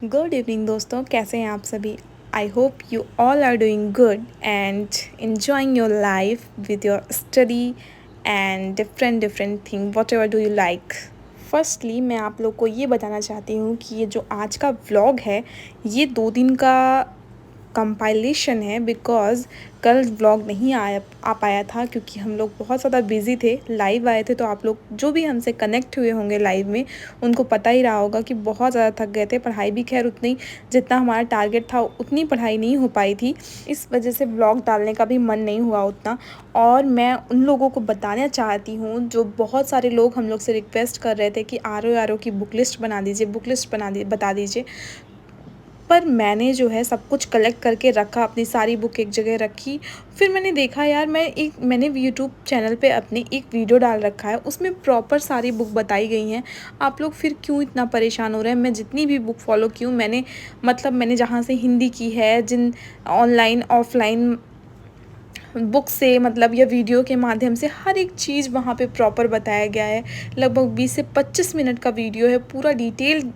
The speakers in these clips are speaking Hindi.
गुड इवनिंग दोस्तों, कैसे हैं आप सभी। I hope you all are doing good and enjoying your life with your study and different different thing whatever do you like. Firstly मैं आप लोग को ये बताना चाहती हूँ कि ये जो आज का व्लॉग है ये 2 दिन का कंपाइलेशन है, बिकॉज़ कल व्लॉग नहीं आ पाया था क्योंकि हम लोग बहुत ज़्यादा बिज़ी थे। लाइव आए थे तो आप लोग जो भी हमसे कनेक्ट हुए होंगे लाइव में उनको पता ही रहा होगा कि बहुत ज़्यादा थक गए थे। पढ़ाई भी खैर उतनी जितना हमारा टारगेट था उतनी पढ़ाई नहीं हो पाई थी, इस वजह से व्लॉग डालने का भी मन नहीं हुआ उतना। और मैं उन लोगों को बताना चाहती हूँ जो बहुत सारे लोग हम लोग से रिक्वेस्ट कर रहे थे कि आर ओ की बुक लिस्ट बना दीजिए, बुक लिस्ट बता दीजिए। पर मैंने जो है सब कुछ कलेक्ट करके रखा, अपनी सारी बुक एक जगह रखी। फिर मैंने देखा यार मैंने यूट्यूब चैनल पे अपने एक वीडियो डाल रखा है, उसमें प्रॉपर सारी बुक बताई गई हैं। आप लोग फिर क्यों इतना परेशान हो रहे हैं। मैं जितनी भी बुक फॉलो की हूँ मैंने जहाँ से हिंदी की है, जिन ऑनलाइन ऑफलाइन बुक से या वीडियो के माध्यम से हर एक चीज़ वहाँ पे प्रॉपर बताया गया है। लगभग 20 से 25 मिनट का वीडियो है, पूरा डिटेल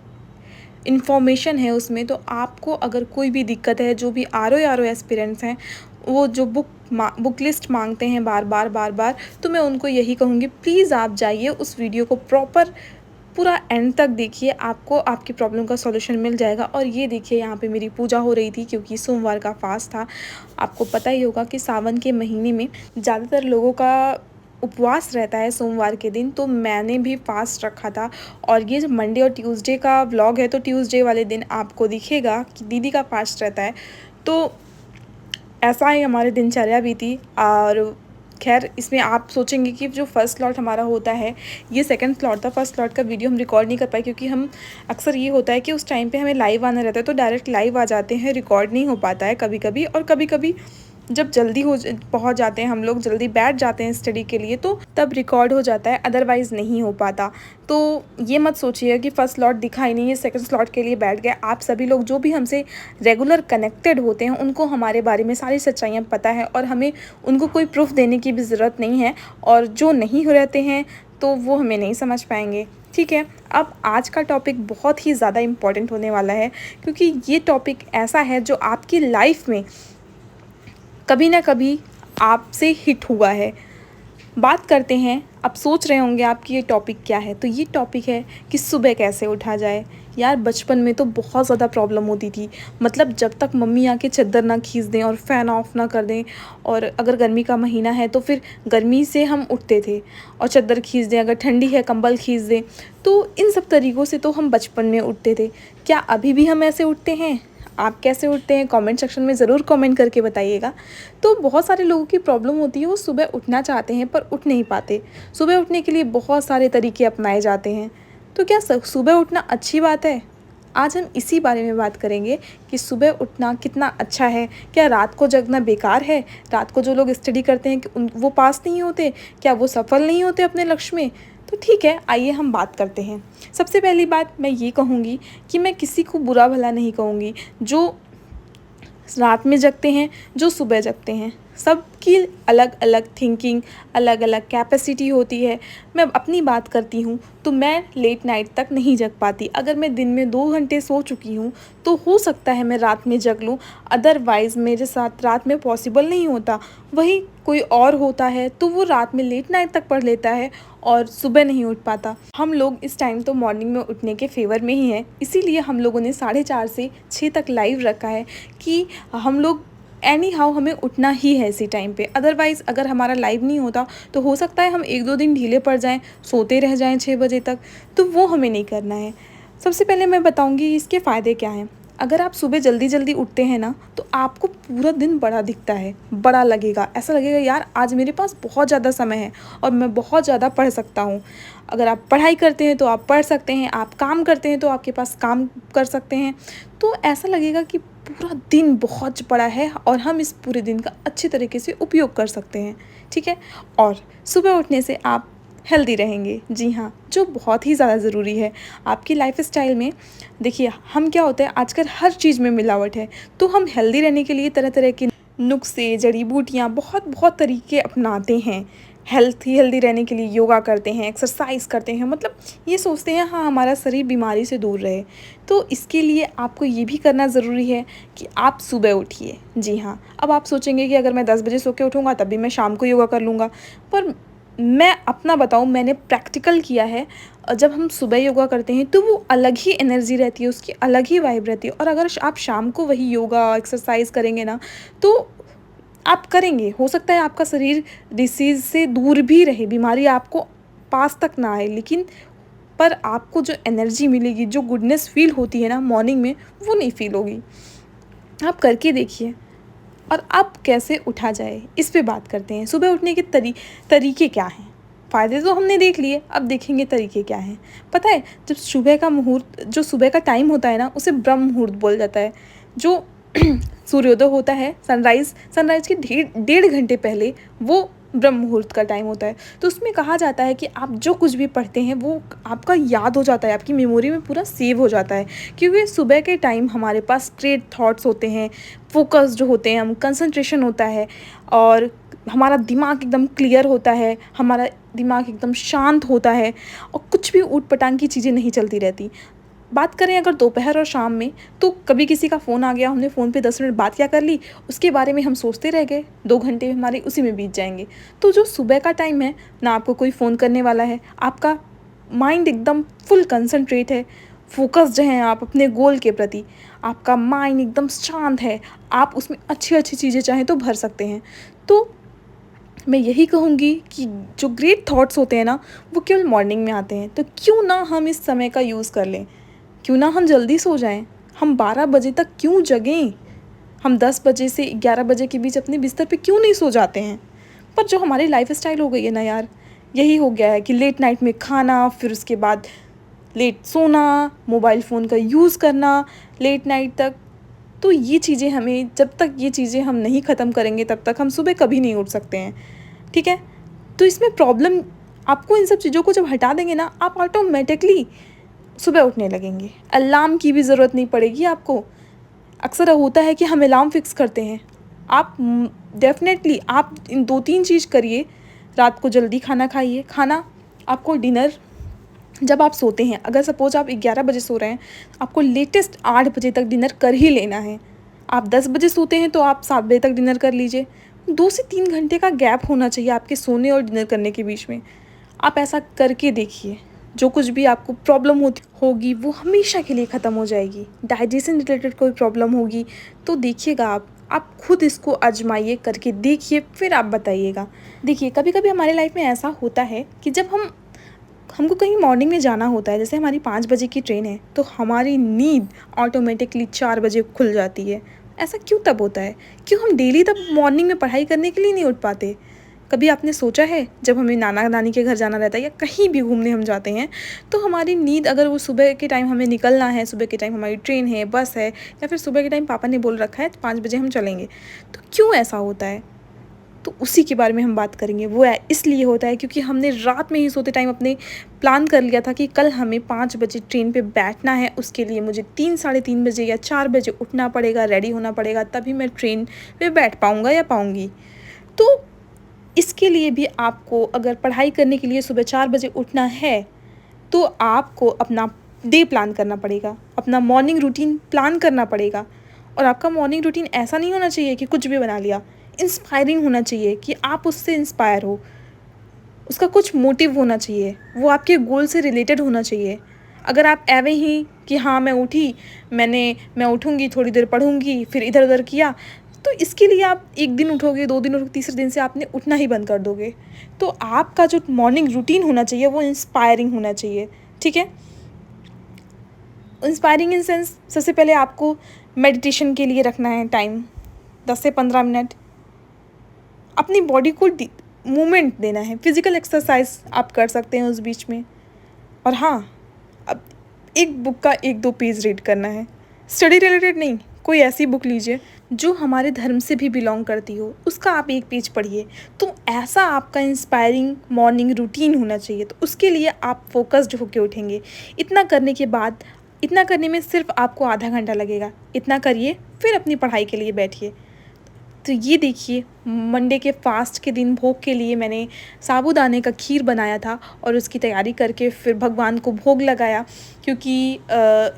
इन्फॉर्मेशन है उसमें। तो आपको अगर कोई भी दिक्कत है, जो भी आर ओ एस्पिरेंट्स हैं वो जो बुक लिस्ट मांगते हैं बार बार, तो मैं उनको यही कहूँगी प्लीज़ आप जाइए उस वीडियो को प्रॉपर पूरा एंड तक देखिए, आपको आपकी प्रॉब्लम का सॉल्यूशन मिल जाएगा। और ये देखिए यहाँ पे मेरी पूजा हो रही थी क्योंकि सोमवार का फास्ट था। आपको पता ही होगा कि सावन के महीने में ज़्यादातर लोगों का उपवास रहता है सोमवार के दिन, तो मैंने भी फास्ट रखा था। और ये जो मंडे और ट्यूसडे का व्लॉग है तो ट्यूसडे वाले दिन आपको दिखेगा कि दीदी का फास्ट रहता है। तो ऐसा ही हमारी दिनचर्या भी थी। और खैर इसमें आप सोचेंगे कि जो फर्स्ट स्लॉट हमारा होता है ये सेकंड स्लॉट था। फर्स्ट स्लॉट का वीडियो हम रिकॉर्ड नहीं कर पाए क्योंकि हम अक्सर ये होता है कि उस टाइम पे हमें लाइव आना रहता है तो डायरेक्ट लाइव आ जाते हैं, रिकॉर्ड नहीं हो पाता है कभी कभी। और कभी कभी जब जल्दी पहुंच जाते हैं, हम लोग जल्दी बैठ जाते हैं स्टडी के लिए, तो तब रिकॉर्ड हो जाता है, अदरवाइज़ नहीं हो पाता। तो ये मत सोचिए कि फर्स्ट स्लॉट दिखा ही नहीं है, सेकंड स्लॉट के लिए बैठ गए। आप सभी लोग जो भी हमसे रेगुलर कनेक्टेड होते हैं उनको हमारे बारे में सारी सच्चाइयाँ पता है और हमें उनको कोई प्रूफ देने की भी ज़रूरत नहीं है। और जो नहीं हो रहते हैं तो वो हमें नहीं समझ पाएंगे। ठीक है, अब आज का टॉपिक बहुत ही ज़्यादा इम्पॉर्टेंट होने वाला है क्योंकि ये टॉपिक ऐसा है जो आपकी लाइफ में कभी ना कभी आपसे हिट हुआ है। बात करते हैं, अब सोच रहे होंगे आप कि ये टॉपिक क्या है, तो ये टॉपिक है कि सुबह कैसे उठा जाए। यार बचपन में तो बहुत ज़्यादा प्रॉब्लम होती थी, जब तक मम्मी आके चादर ना खींच दें और फ़ैन ऑफ ना कर दें, और अगर गर्मी का महीना है तो फिर गर्मी से हम उठते थे और चादर खींच दें, अगर ठंडी है कंबल खींच दें। तो इन सब तरीक़ों से तो हम बचपन में उठते थे। क्या अभी भी हम ऐसे उठते हैं? आप कैसे उठते हैं कमेंट सेक्शन में ज़रूर कमेंट करके बताइएगा। तो बहुत सारे लोगों की प्रॉब्लम होती है, वो सुबह उठना चाहते हैं पर उठ नहीं पाते। सुबह उठने के लिए बहुत सारे तरीके अपनाए जाते हैं। तो क्या सुबह उठना अच्छी बात है? आज हम इसी बारे में बात करेंगे कि सुबह उठना कितना अच्छा है। क्या रात को जगना बेकार है? रात को जो लोग स्टडी करते हैं कि वो पास नहीं होते? क्या वो सफल नहीं होते अपने लक्ष्य में? तो ठीक है, आइए हम बात करते हैं। सबसे पहली बात मैं ये कहूँगी कि मैं किसी को बुरा भला नहीं कहूँगी जो रात में जगते हैं, जो सुबह जगते हैं। सबकी अलग अलग थिंकिंग, अलग अलग कैपेसिटी होती है। मैं अपनी बात करती हूँ तो मैं लेट नाइट तक नहीं जग पाती। अगर मैं दिन में 2 घंटे सो चुकी हूँ तो हो सकता है मैं रात में जग लूँ, अदरवाइज़ मेरे साथ रात में पॉसिबल नहीं होता। वही कोई और होता है तो वो रात में लेट नाइट तक पढ़ लेता है और सुबह नहीं उठ पाता। हम लोग इस टाइम तो मॉर्निंग में उठने के फेवर में ही हैं, इसीलिए हम लोगों ने 4:30 से 6 तक लाइव रखा है कि हम लोग एनी हाउ हमें उठना ही है इसी टाइम पे। अदरवाइज़ अगर हमारा लाइव नहीं होता तो हो सकता है हम 1-2 दिन ढीले पड़ जाएं, सोते रह जाएं 6 बजे तक, तो वो हमें नहीं करना है। सबसे पहले मैं बताऊंगी इसके फ़ायदे क्या हैं। अगर आप सुबह जल्दी जल्दी उठते हैं ना तो आपको पूरा दिन बड़ा दिखता है, बड़ा लगेगा। ऐसा लगेगा यार आज मेरे पास बहुत ज़्यादा समय है और मैं बहुत ज़्यादा पढ़ सकता हूँ। अगर आप पढ़ाई करते हैं तो आप पढ़ सकते हैं, आप काम करते हैं तो आपके पास काम कर सकते हैं। तो ऐसा लगेगा कि पूरा दिन बहुत बड़ा है और हम इस पूरे दिन का अच्छे तरीके से उपयोग कर सकते हैं। ठीक है, और सुबह उठने से आप हेल्दी रहेंगे। जी हाँ, जो बहुत ही ज़्यादा ज़रूरी है आपकी लाइफस्टाइल में। देखिए हम क्या होता है आजकल हर चीज़ में मिलावट है, तो हम हेल्दी रहने के लिए तरह तरह के नुस्खे, जड़ी बूटियाँ, बहुत बहुत तरीके अपनाते हैं। हेल्थी हेल्दी रहने के लिए योगा करते हैं, एक्सरसाइज करते हैं, मतलब ये सोचते हैं हाँ हमारा शरीर बीमारी से दूर रहे। तो इसके लिए आपको ये भी करना ज़रूरी है कि आप सुबह उठिए। जी हाँ, अब आप सोचेंगे कि अगर मैं 10 बजे सो के उठूँगा तब भी मैं शाम को योगा कर लूँगा, पर मैं अपना बताऊँ, मैंने प्रैक्टिकल किया है। जब हम सुबह योगा करते हैं तो वो अलग ही एनर्जी रहती है, उसकी अलग ही वाइब रहती है। और अगर आप शाम को वही योगा एक्सरसाइज करेंगे ना, तो आप करेंगे, हो सकता है आपका शरीर डिसीज़ से दूर भी रहे, बीमारी आपको पास तक ना आए, लेकिन पर आपको जो एनर्जी मिलेगी, जो गुडनेस फ़ील होती है ना मॉर्निंग में, वो नहीं फ़ील होगी। आप करके देखिए। और अब कैसे उठा जाए, इस पे बात करते हैं। सुबह उठने के तरीके क्या हैं? फ़ायदे तो हमने देख लिए, अब देखेंगे तरीके क्या हैं। पता है, जब सुबह का मुहूर्त, जो सुबह का टाइम होता है ना, उसे ब्रह्म मुहूर्त बोला जाता है। जो सूर्योदय होता है, सनराइज़ के डेढ़ घंटे पहले वो ब्रह्म मुहूर्त का टाइम होता है। तो उसमें कहा जाता है कि आप जो कुछ भी पढ़ते हैं वो आपका याद हो जाता है, आपकी मेमोरी में पूरा सेव हो जाता है। क्योंकि सुबह के टाइम हमारे पास स्ट्रेट थॉट्स होते हैं, फ़ोकस्ड होते हैं हम, कंसंट्रेशन होता है, और हमारा दिमाग एकदम क्लियर होता है, हमारा दिमाग एकदम शांत होता है, और कुछ भी ऊट-पटांग की चीज़ें नहीं चलती रहती। बात करें अगर दोपहर और शाम में, तो कभी किसी का फ़ोन आ गया, हमने फ़ोन पे 10 मिनट बात क्या कर ली, उसके बारे में हम सोचते रह गए, 2 घंटे हमारे उसी में बीत जाएँगे। तो जो सुबह का टाइम है, ना आपको कोई फ़ोन करने वाला है, आपका माइंड एकदम फुल कंसंट्रेट है, फ़ोकस्ड हैं आप अपने गोल के प्रति, आपका माइंड एकदम शांत है, आप उसमें अच्छी-अच्छी चीज़ें चाहें तो भर सकते हैं। तो मैं यही कहूँगी कि जो ग्रेट थॉट्स होते हैं ना, वो केवल मॉर्निंग में आते हैं। तो क्यों ना हम इस समय का यूज़ कर लें? क्यों ना हम जल्दी सो जाएँ? हम 12 बजे तक क्यों जगें? हम 10 बजे से 11 बजे के बीच अपने बिस्तर पे क्यों नहीं सो जाते हैं? पर जो हमारी लाइफ़स्टाइल हो गई है ना यार, यही हो गया है कि लेट नाइट में खाना, फिर उसके बाद लेट सोना, मोबाइल फ़ोन का यूज़ करना लेट नाइट तक। तो ये चीज़ें हमें, जब तक ये चीज़ें हम नहीं ख़त्म करेंगे तब तक हम सुबह कभी नहीं उठ सकते हैं, ठीक है? तो इसमें प्रॉब्लम, आपको इन सब चीज़ों को जब हटा देंगे ना, आप ऑटोमेटिकली सुबह उठने लगेंगे। अलार्म की भी ज़रूरत नहीं पड़ेगी आपको। अक्सर होता है कि हम अलार्म फ़िक्स करते हैं। आप डेफ़िनेटली आप इन 2-3 चीज़ करिए। रात को जल्दी खाना खाइए। खाना आपको डिनर, जब आप सोते हैं, अगर सपोज़ आप 11 बजे सो रहे हैं, आपको लेटेस्ट 8 बजे तक डिनर कर ही लेना है। आप 10 बजे सोते हैं तो आप 7 बजे तक डिनर कर लीजिए। 2 से 3 घंटे का गैप होना चाहिए आपके सोने और डिनर करने के बीच में। आप ऐसा करके देखिए, जो कुछ भी आपको प्रॉब्लम होती होगी वो हमेशा के लिए ख़त्म हो जाएगी। डाइजेशन रिलेटेड कोई प्रॉब्लम होगी तो देखिएगा आप खुद इसको आज़माइए, करके देखिए, फिर आप बताइएगा। देखिए, कभी-कभी हमारे लाइफ़ में ऐसा होता है कि जब हमको कहीं मॉर्निंग में जाना होता है, जैसे हमारी 5 बजे की ट्रेन है, तो हमारी नींद ऑटोमेटिकली 4 बजे खुल जाती है। ऐसा क्यों तब होता है? क्यों हम डेली तब मॉर्निंग में पढ़ाई करने के लिए नहीं उठ पाते? कभी आपने सोचा है, जब हमें नाना-नानी के घर जाना रहता है या कहीं भी घूमने हम जाते हैं, तो हमारी नींद, अगर वो सुबह के टाइम हमें निकलना है, सुबह के टाइम हमारी ट्रेन है, बस है, या फिर सुबह के टाइम पापा ने बोल रखा है 5 बजे हम चलेंगे, तो क्यों ऐसा होता है? तो उसी के बारे में हम बात करेंगे। वो इसलिए होता है क्योंकि हमने रात में ही सोते टाइम अपने प्लान कर लिया था कि कल हमें 5 बजे ट्रेन पे बैठना है, उसके लिए मुझे 3 साढ़े 3 बजे या 4 बजे उठना पड़ेगा, रेडी होना पड़ेगा, तभी मैं ट्रेन पे बैठ पाऊँगा या पाऊँगी। तो इसके लिए भी आपको, अगर पढ़ाई करने के लिए सुबह 4 बजे उठना है, तो आपको अपना डे प्लान करना पड़ेगा, अपना मॉर्निंग रूटीन प्लान करना पड़ेगा। और आपका मॉर्निंग रूटीन ऐसा नहीं होना चाहिए कि कुछ भी बना लिया, इंस्पायरिंग होना चाहिए कि आप उससे इंस्पायर हो, उसका कुछ मोटिव होना चाहिए, वो आपके गोल से रिलेटेड होना चाहिए। अगर आप एवे ही कि हाँ मैं उठी, मैं उठूँगी, थोड़ी देर पढ़ूँगी, फिर इधर-उधर किया, तो इसके लिए आप 1 दिन उठोगे, 2 दिन उठोगे, तीसरे दिन से आपने उठना ही बंद कर दोगे। तो आपका जो मॉर्निंग रूटीन होना चाहिए वो इंस्पायरिंग होना चाहिए, ठीक है? इंस्पायरिंग इन सेंस, सबसे पहले आपको मेडिटेशन के लिए रखना है टाइम, 10 से 15 मिनट। अपनी बॉडी को मूवमेंट देना है, फिज़िकल एक्सरसाइज आप कर सकते हैं उस बीच में। और हाँ, अब एक बुक का 1-2 पेज रीड करना है, स्टडी रिलेटेड नहीं, कोई ऐसी बुक लीजिए जो हमारे धर्म से भी बिलोंग करती हो, उसका आप 1 पेज पढ़िए। तो ऐसा आपका इंस्पायरिंग मॉर्निंग रूटीन होना चाहिए, तो उसके लिए आप फोकस्ड होके उठेंगे। इतना करने के बाद, इतना करने में सिर्फ आपको आधा घंटा लगेगा, इतना करिए, फिर अपनी पढ़ाई के लिए बैठिए। तो ये देखिए, मंडे के फास्ट के दिन भोग के लिए मैंने साबूदाने का खीर बनाया था और उसकी तैयारी करके फिर भगवान को भोग लगाया, क्योंकि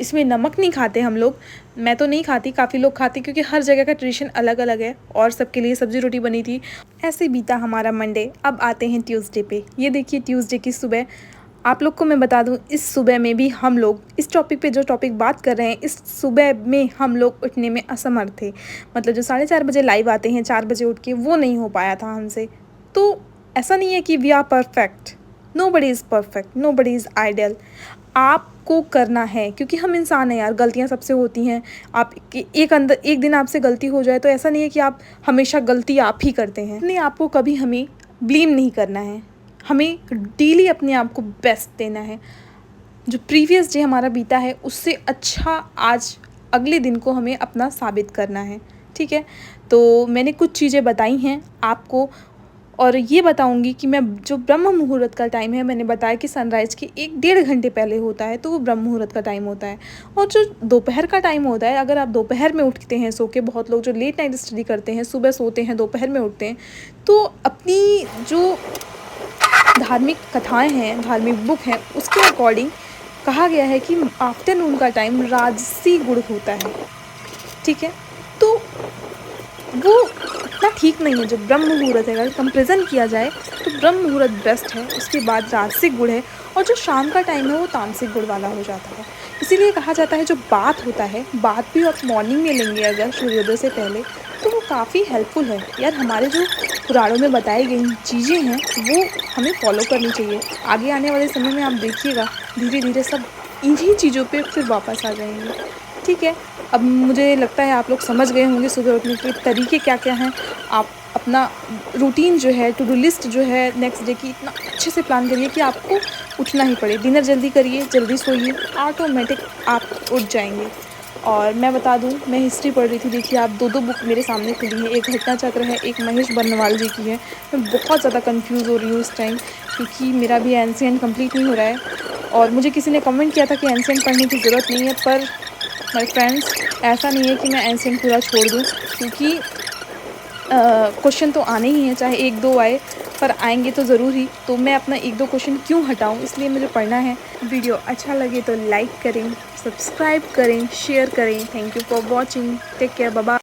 इसमें नमक नहीं खाते हम लोग। मैं तो नहीं खाती, काफ़ी लोग खाते, क्योंकि हर जगह का ट्रेडिशन अलग अलग है। और सबके लिए सब्ज़ी रोटी बनी थी। ऐसे बीता हमारा मंडे। अब आते हैं ट्यूसडे पे। ये देखिए ट्यूसडे की सुबह। आप लोग को मैं बता दूं, इस सुबह में भी हम लोग इस टॉपिक पे जो टॉपिक बात कर रहे हैं, इस सुबह में हम लोग उठने में असमर्थ थे। मतलब जो 4:30 बजे लाइव आते हैं 4 बजे उठ के, वो नहीं हो पाया था हमसे। तो ऐसा नहीं है कि we are perfect, nobody is perfect, nobody is ideal. आपको करना है, क्योंकि हम इंसान हैं यार, गलतियां सबसे होती हैं। आप एक दिन आपसे गलती हो जाए तो ऐसा नहीं है कि आप हमेशा गलती आप ही करते हैं। इसलिए आपको कभी हमें ब्लेम नहीं करना है, हमें डेली अपने आप को बेस्ट देना है। जो प्रीवियस डे हमारा बीता है उससे अच्छा आज अगले दिन को हमें अपना साबित करना है, ठीक है। तो मैंने कुछ चीज़ें बताई हैं आपको, और ये बताऊंगी कि मैं जो ब्रह्म मुहूर्त का टाइम है, मैंने बताया कि सनराइज़ के 1-1.5 घंटे पहले होता है, तो वो ब्रह्म मुहूर्त का टाइम होता है। और जो दोपहर का टाइम होता है, अगर आप दोपहर में उठते हैं सो के, बहुत लोग जो लेट नाइट स्टडी करते हैं, सुबह सोते हैं दोपहर में उठते हैं, तो अपनी जो धार्मिक कथाएं हैं, धार्मिक बुक हैं, उसके अकॉर्डिंग कहा गया है कि आफ्टरनून का टाइम राजसी गुण होता है, ठीक है। तो वो इतना ठीक नहीं है। जो ब्रह्म मुहूर्त है, अगर कंपेरिजन किया जाए तो ब्रह्म मुहूर्त बेस्ट है, उसके बाद राजसिक गुण है, और जो शाम का टाइम है वो तामसिक गुण वाला हो जाता है। इसीलिए कहा जाता है जो बात होता है, बात भी आप मॉर्निंग में लेंगे अगर सूर्योदय से पहले, तो वो काफ़ी हेल्पफुल है यार। हमारे जो पुराणों में बताई गई चीज़ें हैं वो हमें फॉलो करनी चाहिए। आगे आने वाले समय में आप देखिएगा धीरे धीरे सब इन्हीं चीज़ों पे फिर वापस आ जाएंगे, ठीक है। अब मुझे लगता है आप लोग समझ गए होंगे सुबह उठने के तरीके क्या क्या हैं। आप अपना रूटीन जो है, टू डू लिस्ट जो है नेक्स्ट डे की, इतना अच्छे से प्लान करिए कि आपको उठना ही पड़े। डिनर जल्दी करिए, जल्दी सोइए, ऑटोमेटिक आप उठ जाएंगे। और मैं बता दूं, मैं हिस्ट्री पढ़ रही थी, देखिए आप 2 बुक मेरे सामने खुली है। एक घटना चक्र है, एक महेश बर्नवाल जी की है। मैं बहुत ज़्यादा कंफ्यूज हो रही हूँ इस टाइम, क्योंकि मेरा भी एनसीएंट कंप्लीट नहीं हो रहा है। और मुझे किसी ने कमेंट किया था कि एनसीएंट पढ़ने की ज़रूरत नहीं है, पर माय फ्रेंड्स, ऐसा नहीं है कि मैं एनसीएंट पूरा छोड़ दूँ, क्योंकि क्वेश्चन तो आने ही हैं, चाहे 1-2 आए, पर आएंगे तो ज़रूर ही। तो मैं अपना 1-2 क्वेश्चन क्यों हटाऊं, इसलिए मुझे पढ़ना है। वीडियो अच्छा लगे तो लाइक करें, सब्सक्राइब करें, शेयर करें। Thank you for watching, take care, bye bye.